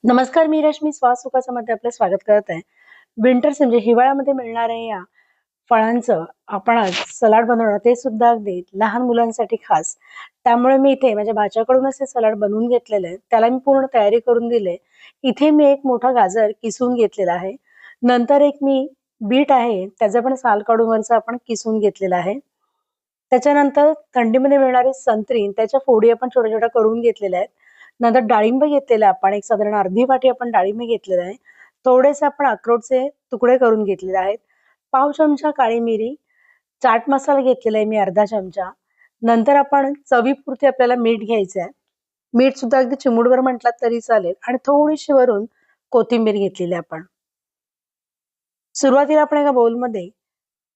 नमस्कार, मी रश्मी श्वास सुखाचामध्ये आपलं स्वागत करत आहे. विंटर्स म्हणजे हिवाळ्यामध्ये मिळणाऱ्या या फळांचं आपण आज सलाड बनवणार, ते सुद्धा अगदी लहान मुलांसाठी खास. त्यामुळे मी इथे माझ्या भाच्याकडूनच हे सलाड बनवून घेतलेलं आहे. त्याला मी पूर्ण तयारी करून दिली. इथे मी एक मोठा गाजर किसून घेतलेला आहे. नंतर एक मी बीट आहे, त्याचं पण साल काढून वरचं आपण किसून घेतलेलं आहे. त्याच्यानंतर थंडीमध्ये मिळणारी संत्री, त्याच्या फोडी आपण छोट्या-छोट्या करून घेतलेल्या आहेत. नंतर डाळिंब घेतलेलं आपण एक साधारण अर्धी वाटी आपण डाळिंब घेतलेलं आहे. थोडेसे आपण अक्रोडचे तुकडे करून घेतलेले आहेत. पाव चमचा काळी मिरी, चाट मसाला घेतलेला आहे मी अर्धा चमचा. नंतर आपण चवीपुरती आपल्याला मीठ घ्यायचं आहे. मीठ सुद्धा अगदी चिमूटभर म्हटलात तरी चालेल आणि थोडीशी वरून कोथिंबीर घेतलेली आहे आपण. सुरुवातीला आपण एका बाउलमध्ये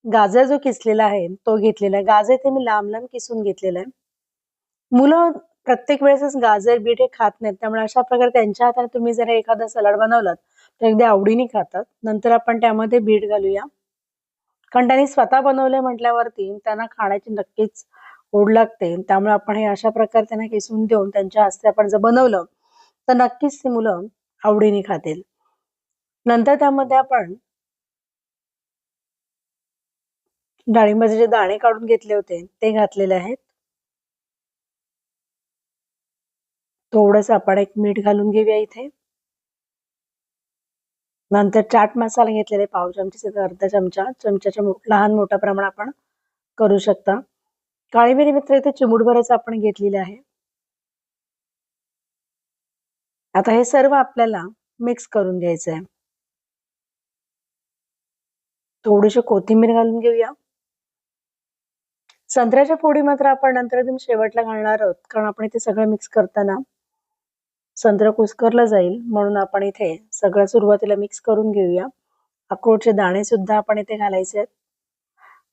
गाजर जो किसलेला आहे तो घेतलेला आहे. गाजर ते मी लांब-लांब किसून घेतलेलं आहे. मुलं प्रत्येक वेळेसच गाजर, बीट हे खात नाहीत. त्यामुळे अशा प्रकारे त्यांच्या हाताने तुम्ही जर एखादा सलाड बनवलात, तर अगदी आवडीने खातात. नंतर आपण त्यामध्ये बीट घालूया. कारण त्यांनी स्वतः बनवलंय म्हटल्यावरती त्यांना खाण्याची नक्कीच ओढ लागते. त्यामुळे आपण हे अशा प्रकारे त्यांना किसून देऊन त्यांच्या हस्ते आपण जर बनवलं, तर नक्कीच ती मुलं आवडीने खातील. नंतर त्यामध्ये आपण डाळिंबाचे जे दाणे काढून घेतले होते, ते घातलेले आहेत. थोडंसं आपण एक मीठ घालून घेऊया इथे. नंतर चाट मसाला घेतलेला आहे पाव चमचेचा अर्धा चमचा, चमच्याच्या लहान मोठ्या प्रमाण आपण करू शकता. काळी मिरी मित्र इथे चिमूटभरच आपण घेतलेली आहे. आता हे सर्व आपल्याला मिक्स करून घ्यायचं आहे. थोडीशी कोथिंबीर घालून घेऊया. संत्र्याच्या फोडी मात्र आपण नंतर एकदम शेवटला घालणार आहोत, कारण आपण इथे सगळं मिक्स करताना संत्र कुस्करलं जाईल, म्हणून आपण इथे सगळं सुरुवातीला मिक्स करून घेऊया. अक्रोडचे दाणे सुद्धा आपण इथे घालायचे आहेत.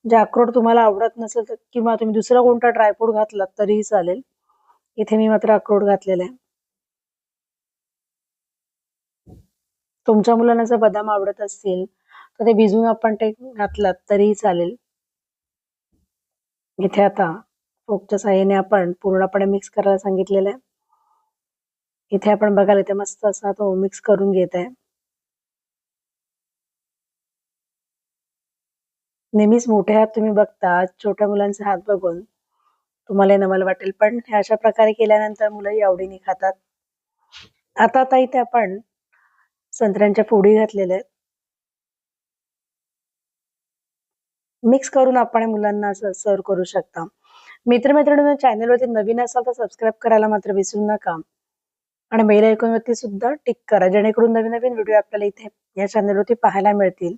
जे अक्रोड तुम्हाला आवडत नसेल तर किंवा तुम्ही दुसरा कोणता ड्रायफ्रूट घातलात तरीही चालेल. इथे मी मात्र अक्रोड घातलेले आहे. तुमच्या मुलांना जर बदाम आवडत असतील तर ते भिजवून आपण ते घातलात तरीही चालेल. इथे आता फोकच्या साहाय्याने आपण पूर्णपणे मिक्स करायला सांगितलेलं आहे. इथे आपण बघाल इथे मस्त असा तो मिक्स करून घेत आहे. नेहमीच मोठे हात तुम्ही बघता, छोट्या मुलांचे हात बघून तुम्हाला नवल वाटेल, पण हे अशा प्रकारे केल्यानंतर मुलंही आवडीने खातात. आता इथे आपण संत्र्यांच्या फोडी घातलेल्या आहेत. मिक्स करून आपण मुलांना असं सर्व करू शकता. मित्रमैत्रिणींनो, चॅनलवरती नवीन असाल तर सबस्क्राईब करायला मात्र विसरू नका आणि बेल आयकॉनवरती सुद्धा टिक करा, जेणेकरून नवीन नवीन व्हिडिओ आपल्याला इथे या चॅनलवरती पाहायला मिळतील.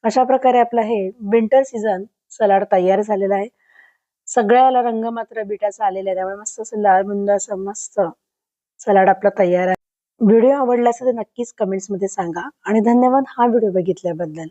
अशा प्रकारे आपला हे विंटर सीझन सलाड तयार झालेला आहे. सगळ्याला रंग मात्र बीटाचा आलेला आहे, त्यामुळे मस्त असं लाल बुंद असं मस्त सलाड आपला तयार आहे. व्हिडिओ आवडला असेल तर नक्कीच कमेंट्समध्ये सांगा आणि धन्यवाद हा व्हिडिओ बघितल्याबद्दल.